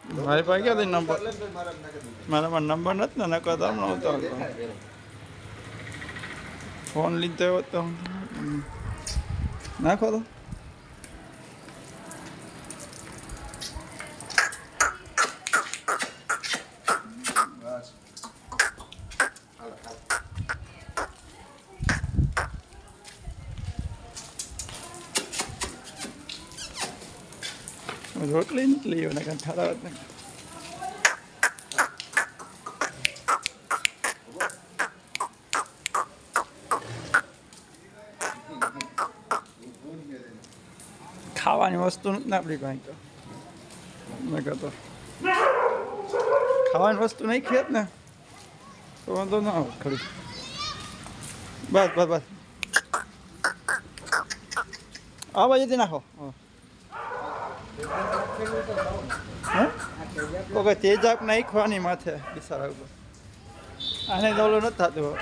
મારી પાસે ક્યાંથી નંબર મારામાં નંબર નથી ને નકર તો હમણાં ઉતારતો ફોન લીધો એવો તો નાખો તો રોટલી નથી લઈ ને કાંઈ ઠરાવ જ નહીં ખાવાની વસ્તુ નથી ને આપણી કાંઈ તો મેં કહેતો ખાવાની વસ્તુ નહીં ખેત ને તો વાંધો ના આવે ખરી બસ બસ બસ આ બાજુથી નાખો ઓકે તેજાબ નાખવાની માથે બિસારા ઉપર આને દોલો નથી થતું